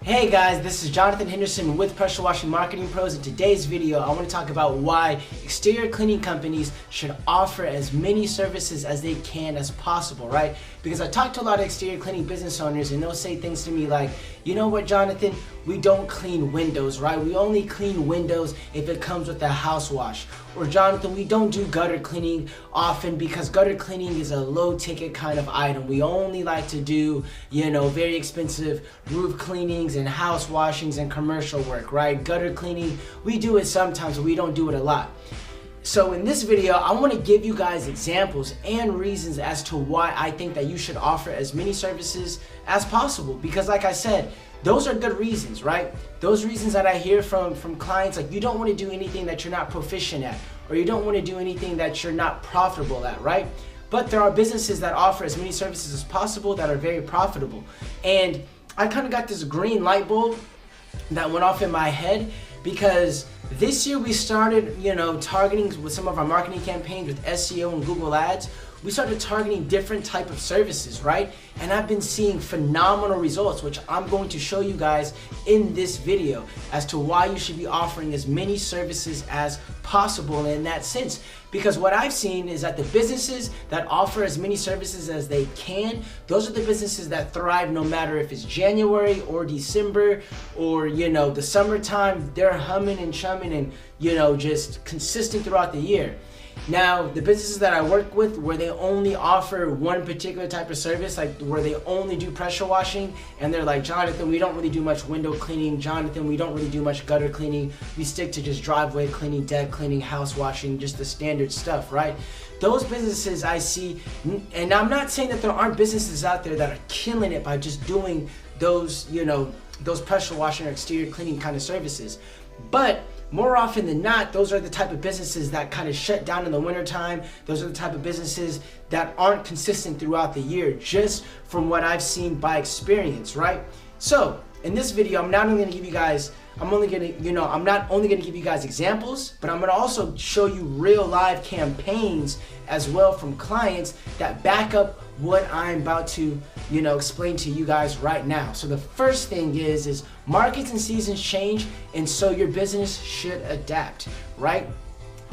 Hey guys, this is Jonathan Henderson with Pressure Washing Marketing Pros. In today's video, I want to talk about why exterior cleaning companies should offer as many services as they can as possible, right? Because I talk to a lot of exterior cleaning business owners and they'll say things to me like, you know what, Jonathan, we don't clean windows, right? We only clean windows if it comes with a house wash. Or Jonathan, we don't do gutter cleaning often because gutter cleaning is a low ticket kind of item. We only like to do, very expensive roof cleanings and house washings and commercial work, right? Gutter cleaning, we do it sometimes, but we don't do it a lot. So in this video, I want to give you guys examples and reasons as to why I think that you should offer as many services as possible. Because like I said, those are good reasons, right? Those reasons that I hear from clients, like you don't want to do anything that you're not proficient at, or you don't want to do anything that you're not profitable at, right? But there are businesses that offer as many services as possible that are very profitable. And I kind of got this green light bulb that went off in my head because this year we started, targeting with some of our marketing campaigns with SEO and Google Ads. We started targeting different type of services, right? And I've been seeing phenomenal results, which I'm going to show you guys in this video as to why you should be offering as many services as possible in that sense. Because what I've seen is that the businesses that offer as many services as they can, those are the businesses that thrive no matter if it's January or December or, the summertime. They're humming and chumming and, just consistent throughout the year. Now, the businesses that I work with where they only offer one particular type of service, like where they only do pressure washing, and they're like, Jonathan, we don't really do much window cleaning. Jonathan, we don't really do much gutter cleaning. We stick to just driveway cleaning, deck cleaning, house washing, just the standard stuff, right? Those businesses I see, and I'm not saying that there aren't businesses out there that are killing it by just doing those, those pressure washing or exterior cleaning kind of services. But more often than not, those are the type of businesses that kind of shut down in the wintertime. Those are the type of businesses that aren't consistent throughout the year, just from what I've seen by experience, right? So in this video, I'm not only going to give you guys, I'm not only going to give you guys examples, but I'm going to also show you real live campaigns as well from clients that back up what I'm about to, explain to you guys right now. So the first thing is markets and seasons change, and so your business should adapt, right?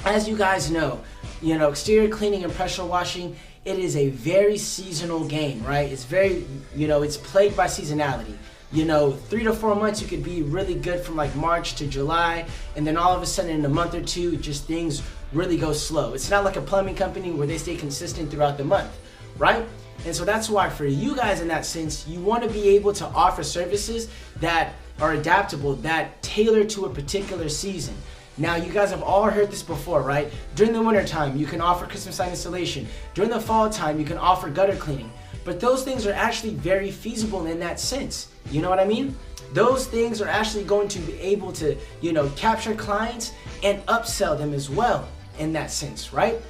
As you guys know, exterior cleaning and pressure washing, it is a very seasonal game, right? It's very, it's plagued by seasonality. 3 to 4 months you could be really good from like March to July, and then all of a sudden in a month or two, just things really go slow. It's not like a plumbing company where they stay consistent throughout the month, right? And so that's why for you guys in that sense, you want to be able to offer services that are adaptable, that tailor to a particular season. Now, you guys have all heard this before, right? During the winter time, you can offer Christmas light installation. During the fall time, you can offer gutter cleaning. But those things are actually very feasible in that sense. You know what I mean? Those things are actually going to be able to, capture clients and upsell them as well in that sense, right?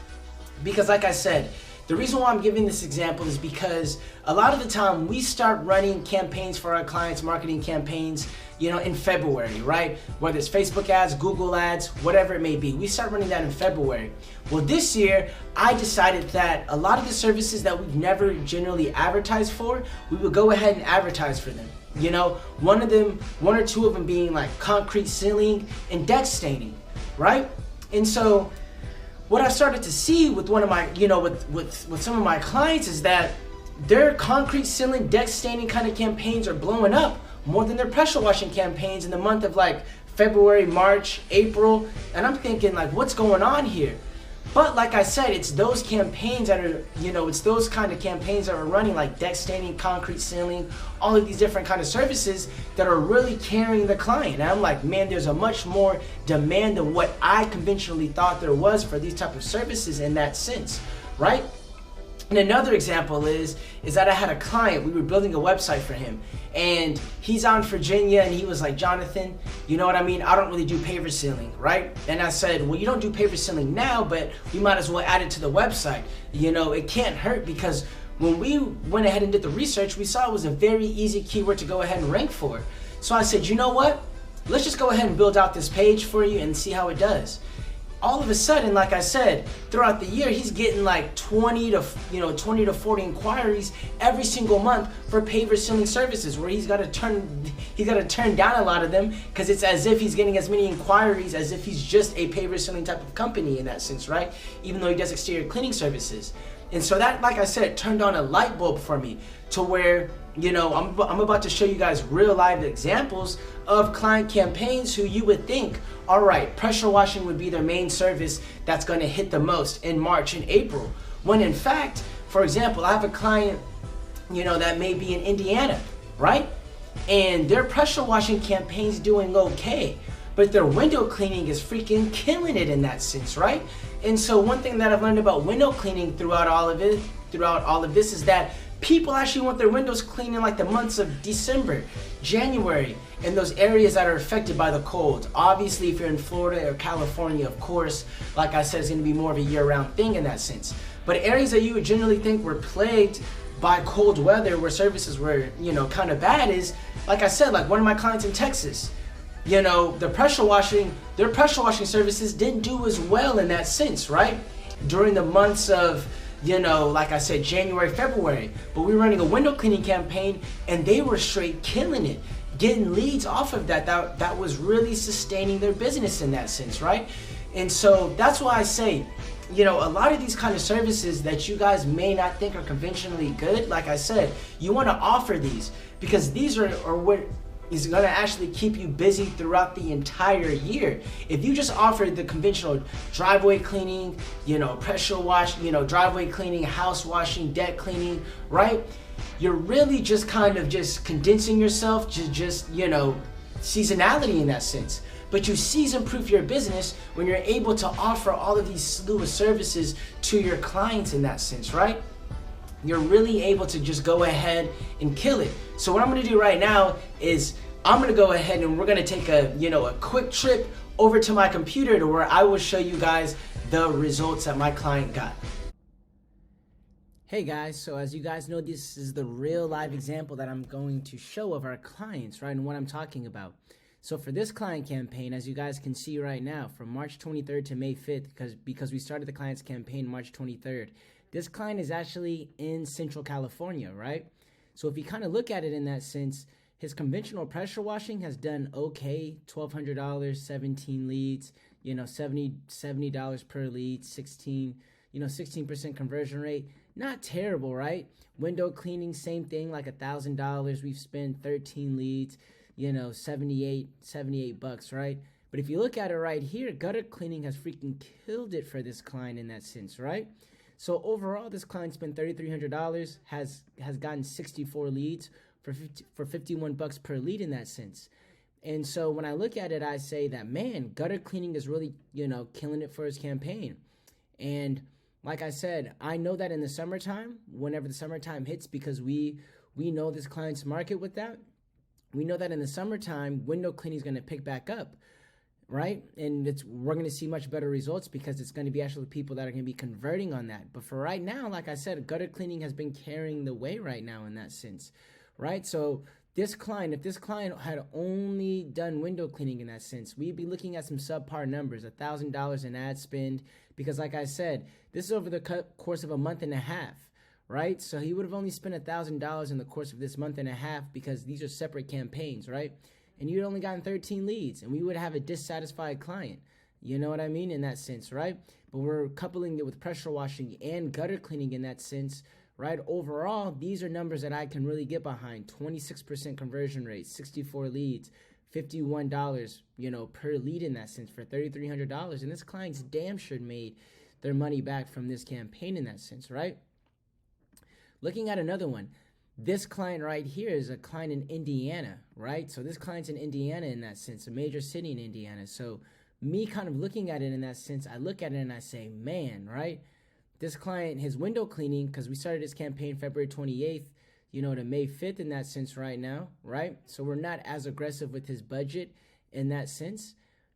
Because like I said, the reason why I'm giving this example is because a lot of the time we start running campaigns for our clients, marketing campaigns, in February, right? Whether it's Facebook ads, Google ads, whatever it may be. We start running that in February. Well, this year, I decided that a lot of the services that we've never generally advertised for, we would go ahead and advertise for them. One or two of them being like concrete sealing and deck staining, right? And so what I've started to see with one of my, with some of my clients is that their concrete sealing, deck staining kind of campaigns are blowing up more than their pressure washing campaigns in the month of like February, March, April. And I'm thinking like, what's going on here? But like I said, it's those campaigns that are, it's those kind of campaigns that are running like deck staining, concrete sealing, all of these different kind of services that are really carrying the client. And I'm like, man, there's a much more demand than what I conventionally thought there was for these type of services in that sense, right? And another example is that I had a client, we were building a website for him, and he's out in Virginia, and he was like, Jonathan, you know what I mean? I don't really do paver sealing, right? And I said, well, you don't do paver sealing now, but we might as well add it to the website. It can't hurt because when we went ahead and did the research, we saw it was a very easy keyword to go ahead and rank for. So I said, you know what? Let's just go ahead and build out this page for you and see how it does. all of a sudden, like I said, throughout the year, he's getting like 20 to 40 inquiries every single month for paver sealing services, where he's got to turn down a lot of them because it's as if he's getting as many inquiries as if he's just a paver sealing type of company in that sense, right? Even though he does exterior cleaning services. And so that, like I said, turned on a light bulb for me to where, I'm about to show you guys real live examples of client campaigns who you would think, all right, pressure washing would be their main service that's going to hit the most in March and April. When in fact, for example, I have a client, that may be in Indiana, right? And their pressure washing campaign's doing okay, but their window cleaning is freaking killing it in that sense, right? And so one thing that I've learned about window cleaning throughout all of this is that people actually want their windows cleaned in like the months of December, January, in those areas that are affected by the cold. Obviously, if you're in Florida or California, of course, like I said, it's gonna be more of a year-round thing in that sense. But areas that you would generally think were plagued by cold weather, where services were, kind of bad, is, like I said, like one of my clients in Texas, their pressure washing services didn't do as well in that sense, right? During the months of, like I said, January, February. But we were running a window cleaning campaign and they were straight killing it, getting leads off of that was really sustaining their business in that sense, right? And so that's why I say, a lot of these kind of services that you guys may not think are conventionally good, like I said, you want to offer these because these are what is going to actually keep you busy throughout the entire year. If you just offered the conventional driveway cleaning, pressure wash, driveway cleaning, house washing, deck cleaning, right? You're really just kind of just condensing yourself to just, seasonality in that sense. But you season-proof your business when you're able to offer all of these slew of services to your clients in that sense, right? You're really able to just go ahead and kill it. So what I'm gonna do right now is I'm gonna go ahead and we're gonna take a quick trip over to my computer to where I will show you guys the results that my client got. Hey guys, so as you guys know, this is the real live example that I'm going to show of our clients, right, and what I'm talking about. So for this client campaign, as you guys can see right now, from March 23rd to May 5th, because we started the client's campaign March 23rd, this client is actually in Central California, right? So if you kind of look at it in that sense, his conventional pressure washing has done okay, $1,200, 17 leads, $70 per lead, 16% conversion rate. Not terrible, right? Window cleaning, same thing, like $1,000. We've spent 13 leads, 78 bucks, right? But if you look at it right here, gutter cleaning has freaking killed it for this client in that sense, right? So overall, this client spent $3,300, has gotten 64 leads for 51 bucks per lead in that sense. And so when I look at it, I say that, man, gutter cleaning is really, killing it for his campaign. And like I said, I know that in the summertime, whenever the summertime hits, because we know this client's market with that, we know that in the summertime, window cleaning is going to pick back up, right? And we're going to see much better results because it's going to be actually people that are going to be converting on that. But for right now, like I said, gutter cleaning has been carrying the way right now in that sense, right? So this client, if this client had only done window cleaning in that sense, we'd be looking at some subpar numbers, $1,000 in ad spend, because like I said, this is over the course of a month and a half, right? So he would have only spent $1,000 in the course of this month and a half because these are separate campaigns, right? And you'd only gotten 13 leads, and we would have a dissatisfied client. You know what I mean? In that sense, right? But we're coupling it with pressure washing and gutter cleaning in that sense, right? Overall, these are numbers that I can really get behind. 26% conversion rate, 64 leads, $51, per lead in that sense for $3,300. And this client's damn sure made their money back from this campaign in that sense, right? Looking at another one, this client right here is a client in Indiana, right? So this client's in Indiana in that sense, a major city in Indiana. So me kind of looking at it in that sense, I look at it and I say, man, right? This client, his window cleaning, because we started this campaign February 28th, to May 5th in that sense right now, right? So we're not as aggressive with his budget in that sense,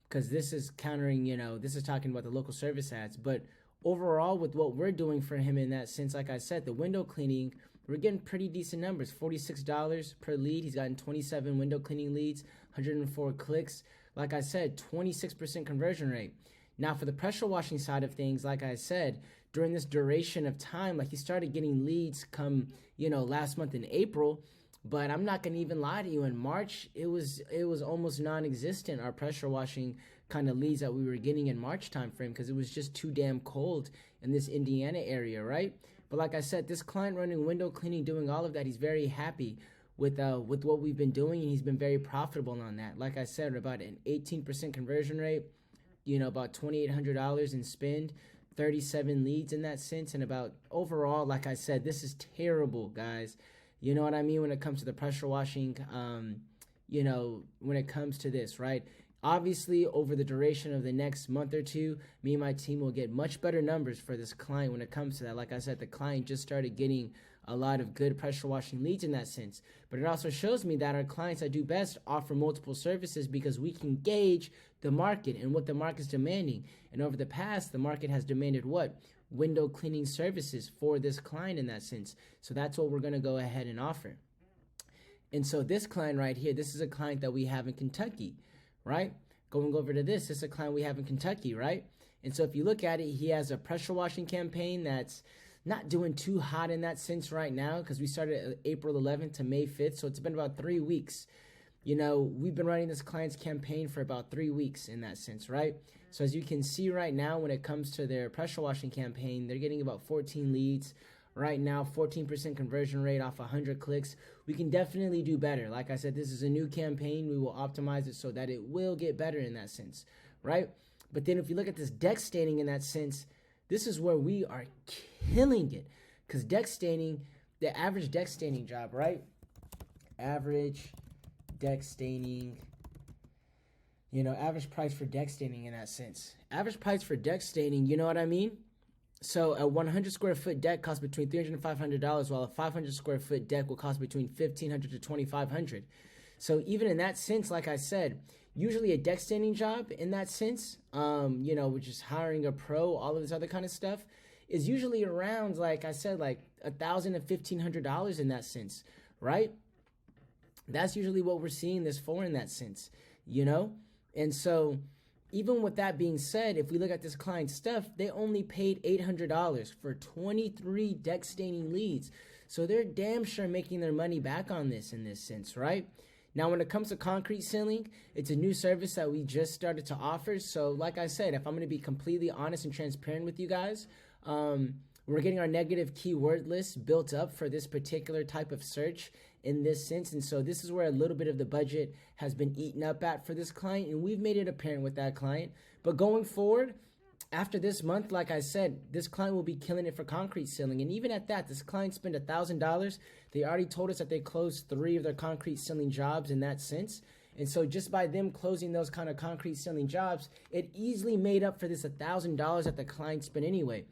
because this is countering, this is talking about the local service ads. But overall, with what we're doing for him in that sense, like I said, the window cleaning, we're getting pretty decent numbers, $46 per lead. He's gotten 27 window cleaning leads, 104 clicks. Like I said, 26% conversion rate. Now for the pressure washing side of things, like I said, during this duration of time, like he started getting leads come, last month in April. But I'm not gonna even lie to you, in March, it was almost non-existent, our pressure washing kind of leads that we were getting in March timeframe, because it was just too damn cold in this Indiana area, right? But like I said, this client running window cleaning, doing all of that, he's very happy with what we've been doing, and he's been very profitable on that. Like I said, about an 18% conversion rate, about $2,800 in spend, 37 leads in that sense, and about overall, like I said, this is terrible, guys. You know what I mean when it comes to the pressure washing, when it comes to this, right? Obviously, over the duration of the next month or two, me and my team will get much better numbers for this client when it comes to that. Like I said, the client just started getting a lot of good pressure washing leads in that sense. But it also shows me that our clients that do best offer multiple services, because we can gauge the market and what the market's demanding. And over the past, the market has demanded what? Window cleaning services for this client in that sense. So that's what we're going to go ahead and offer. And so this client right here, this is a client that we have in Kentucky, right? Going over to this is a client we have in Kentucky, right? And so if you look at it, he has a pressure washing campaign that's not doing too hot in that sense right now, because we started April 11th to May 5th. So it's been about 3 weeks. We've been running this client's campaign for about 3 weeks in that sense, right? So as you can see right now, when it comes to their pressure washing campaign, they're getting about 14 leads. Right now, 14% conversion rate off 100 clicks. We can definitely do better. Like I said, this is a new campaign. We will optimize it so that it will get better in that sense, right? But then if you look at this deck staining in that sense, this is where we are killing it. Because deck staining, the average deck staining job, right? Average deck staining, average price for deck staining in that sense. Average price for deck staining, you know what I mean? So a 100 square foot deck costs between $300 and $500, while a 500 square foot deck will cost between $1,500 to $2,500. So even in that sense, like I said, usually a deck staining job in that sense, which is hiring a pro, all of this other kind of stuff, is usually around, like I said, like $1,000 to $1,500 in that sense, right? That's usually what we're seeing this for in that sense, And so even with that being said, if we look at this client's stuff, they only paid $800 for 23 deck staining leads. So they're damn sure making their money back on this in this sense, right? Now, when it comes to concrete sealing, it's a new service that we just started to offer. So like I said, if I'm going to be completely honest and transparent with you guys, we're getting our negative keyword list built up for this particular type of search in this sense. And so this is where a little bit of the budget has been eaten up at for this client, and we've made it apparent with that client. But going forward, after this month, like I said, this client will be killing it for concrete sealing. And even at that, this client spent $1,000. They already told us that they closed 3 of their concrete sealing jobs in that sense. And so just by them closing those kind of concrete sealing jobs, it easily made up for this $1,000 that the client spent anyway.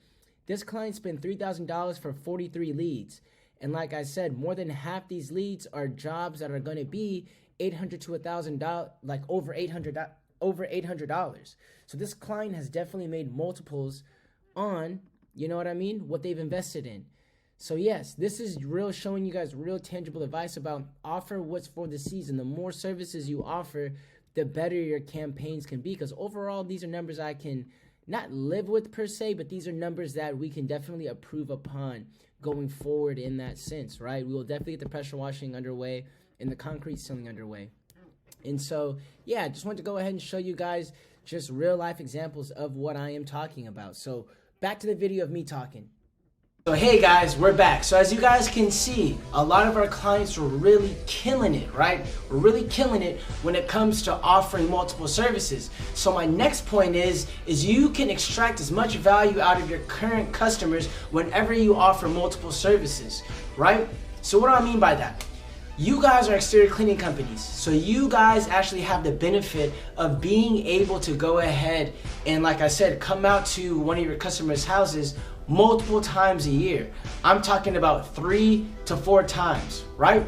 This client spent $3,000 for 43 leads. And like I said, more than half these leads are jobs that are going to be $800 to $1,000, like over $800. So this client has definitely made multiples on, what they've invested in. So yes, this is real, showing you guys real tangible advice about offer what's for the season. The more services you offer, the better your campaigns can be. Because overall, these are numbers I can not live with per se, but these are numbers that we can definitely improve upon going forward in that sense, right? We will definitely get the pressure washing underway and the concrete sealing underway. And so, yeah, just wanted to go ahead and show you guys just real life examples of what I am talking about. So back to the video of me talking. So hey guys, we're back. So as you guys can see, a lot of our clients are really killing it, right? We're really killing it when it comes to offering multiple services. So my next point is you can extract as much value out of your current customers whenever you offer multiple services, right? So what do I mean by that? You guys are exterior cleaning companies, so you guys actually have the benefit of being able to go ahead and, like I said, come out to one of your customers' houses multiple times a year. I'm talking about 3 to 4 times, right?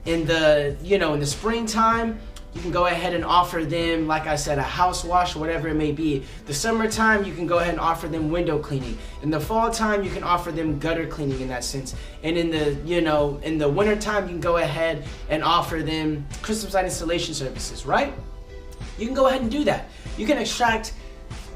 In the, in the springtime, you can go ahead and offer them, like I said, a house wash, whatever it may be. The summertime, you can go ahead and offer them window cleaning. In the fall time, you can offer them gutter cleaning in that sense. And in the, in the winter time, you can go ahead and offer them Christmas light installation services, right? You can go ahead and do that. You can extract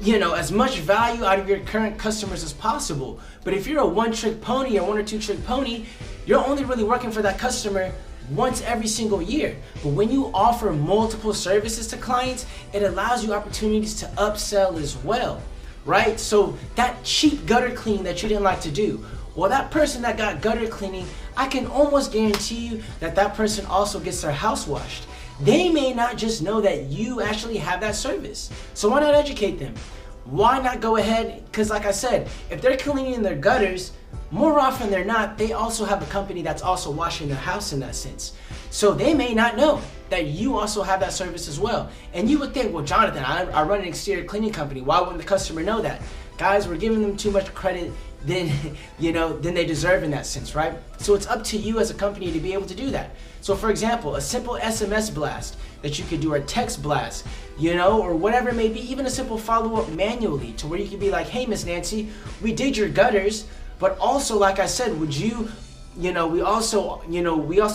as much value out of your current customers as possible. But if you're a one-trick pony or one or two-trick pony, you're only really working for that customer once every single year. But when you offer multiple services to clients, it allows you opportunities to upsell as well, right? So that cheap gutter cleaning that you didn't like to do, well, that person that got gutter cleaning, I can almost guarantee you that that person also gets their house washed. They may not just know that you actually have that service. So why not educate them? Why not go ahead? Because like I said, if they're cleaning their gutters, more often than not, they also have a company that's also washing their house in that sense. So they may not know that you also have that service as well. And you would think, well, Jonathan, I run an exterior cleaning company. Why wouldn't the customer know that? Guys, we're giving them too much credit than they deserve in that sense, right? So it's up to you as a company to be able to do that. So for example, a simple SMS blast that you could do, or a text blast, or whatever it may be, even a simple follow-up manually, to where you could be like, hey, Miss Nancy, we did your gutters, but also, like I said, would you, we also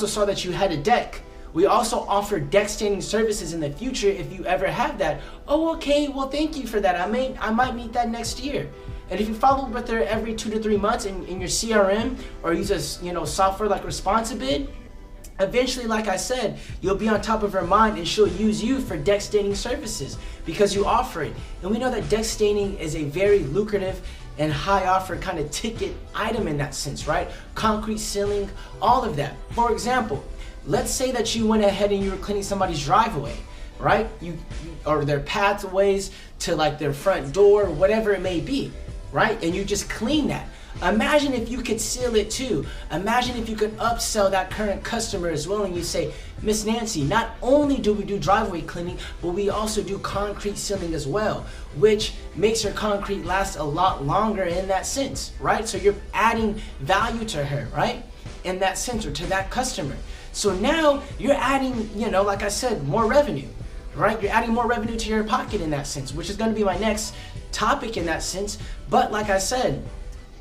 saw that you had a deck. We also offer deck standing services in the future if you ever have that. Oh, okay, well, thank you for that. I might need that next year. And if you follow up with her every 2 to 3 months in your CRM, or use a software like Responsibid, eventually, like I said, you'll be on top of her mind and she'll use you for deck staining services because you offer it. And we know that deck staining is a very lucrative and high offer kind of ticket item in that sense, right? Concrete sealing, all of that. For example, let's say that you went ahead and you were cleaning somebody's driveway, right? Or their pathways to like their front door, whatever it may be, right? And you just clean that. Imagine if you could seal it too. Imagine if you could upsell that current customer as well, and you say, Miss Nancy, not only do we do driveway cleaning, but we also do concrete sealing as well, which makes your concrete last a lot longer in that sense, right? So you're adding value to her, right? In that sense, or to that customer. So now you're adding, like I said, more revenue, right? You're adding more revenue to your pocket in that sense, which is going to be my next topic in that sense. But like I said,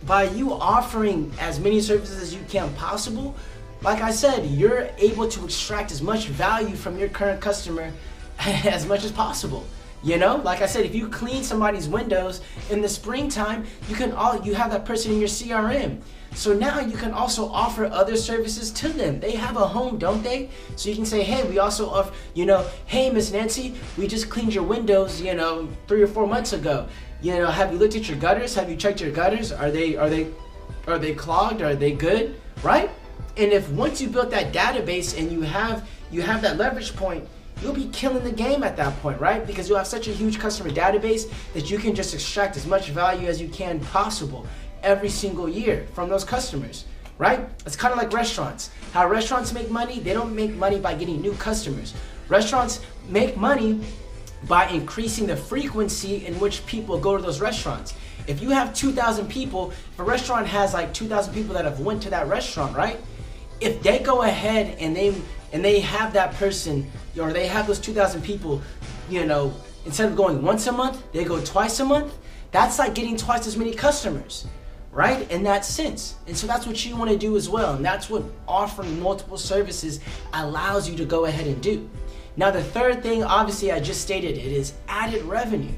by you offering as many services as you can possible, like I said, you're able to extract as much value from your current customer as much as possible. Like I said, if you clean somebody's windows in the springtime, you have that person in your CRM. So now you can also offer other services to them. They have a home, don't they? So you can say, hey, we also offer, hey, Miss Nancy, we just cleaned your windows, 3 or 4 months ago. Have you looked at your gutters? Have you checked your gutters? Are they clogged? Are they good? Right? And if once you built that database and you have that leverage point, you'll be killing the game at that point, right? Because you'll have such a huge customer database that you can just extract as much value as you can possible every single year from those customers, right? It's kind of like restaurants. How restaurants make money, they don't make money by getting new customers. Restaurants make money by increasing the frequency in which people go to those restaurants. If you have 2,000 people, if a restaurant has like 2,000 people that have went to that restaurant, right? If they go ahead and they have that person, or they have those 2,000 people, instead of going once a month, they go twice a month, that's like getting twice as many customers, right? In that sense. And so that's what you want to do as well. And that's what offering multiple services allows you to go ahead and do. Now the third thing, obviously I just stated, it is added revenue.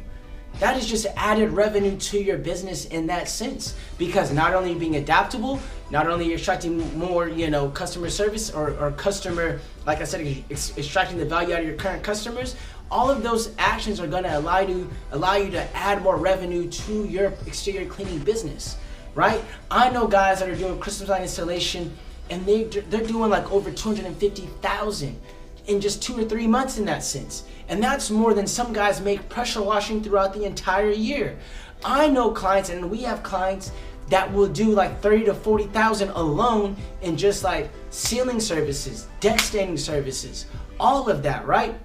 That is just added revenue to your business in that sense, because not only being adaptable, not only you're extracting more, customer service or customer, like I said, extracting the value out of your current customers, all of those actions are going to allow you to add more revenue to your exterior cleaning business, right? I know guys that are doing Christmas light installation and they're doing like over 250,000 in just 2 or 3 months in that sense. And that's more than some guys make pressure washing throughout the entire year. I know clients, and we have clients that will do like 30 to 40,000 alone in just like sealing services, deck standing services, all of that, right?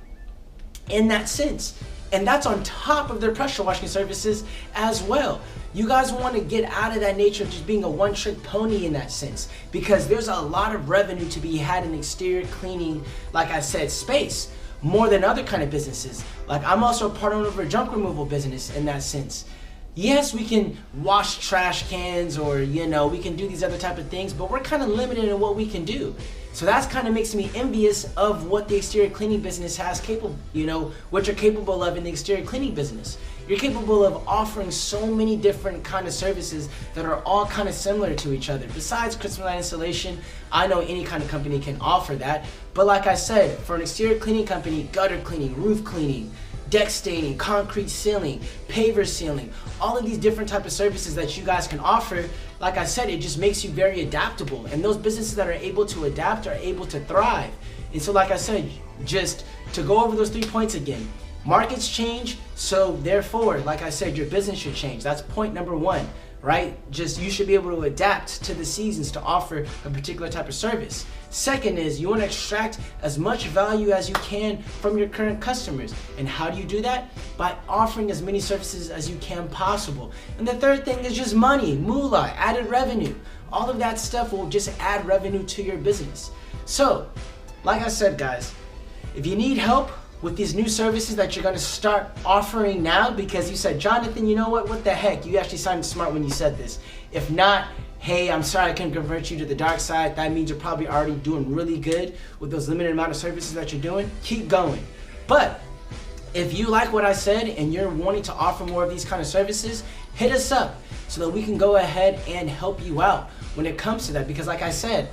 In that sense. And that's on top of their pressure washing services as well. You guys want to get out of that nature of just being a one-trick pony in that sense, because there's a lot of revenue to be had in exterior cleaning, like I said, space, more than other kind of businesses. Like I'm also a part owner of a junk removal business in that sense. Yes, we can wash trash cans, or we can do these other type of things, but we're kind of limited in what we can do. So that's kind of makes me envious of what the exterior cleaning business has what you're capable of in the exterior cleaning business. You're capable of offering so many different kind of services that are all kind of similar to each other. Besides Christmas light installation, I know any kind of company can offer that. But like I said, for an exterior cleaning company, gutter cleaning, roof cleaning, deck staining, concrete sealing, paver sealing, all of these different type of services that you guys can offer, like I said, it just makes you very adaptable. And those businesses that are able to adapt are able to thrive. And so like I said, just to go over those 3 points again, markets change, so therefore, like I said, your business should change. That's point number 1, right? Just you should be able to adapt to the seasons to offer a particular type of service. Second is you want to extract as much value as you can from your current customers. And how do you do that? By offering as many services as you can possible. And the third thing is just money, moolah, added revenue. All of that stuff will just add revenue to your business. So, like I said, guys, if you need help with these new services that you're going to start offering now, because you said, Jonathan, you know what the heck? You actually sounded smart when you said this. If not, hey, I'm sorry I couldn't convert you to the dark side. That means you're probably already doing really good with those limited amount of services that you're doing. Keep going. But if you like what I said and you're wanting to offer more of these kind of services, hit us up so that we can go ahead and help you out when it comes to that. Because like I said,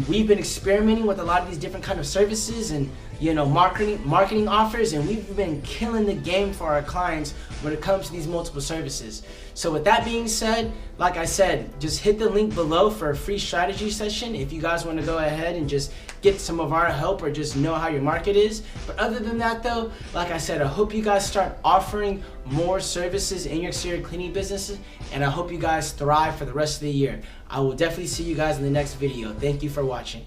we've been experimenting with a lot of these different kind of services and marketing offers, and we've been killing the game for our clients when it comes to these multiple services. So with that being said, like I said, just hit the link below for a free strategy session if you guys want to go ahead and just get some of our help or just know how your market is. But other than that though, like I said, I hope you guys start offering more services in your exterior cleaning businesses, and I hope you guys thrive for the rest of the year. I will definitely see you guys in the next video. Thank you for watching.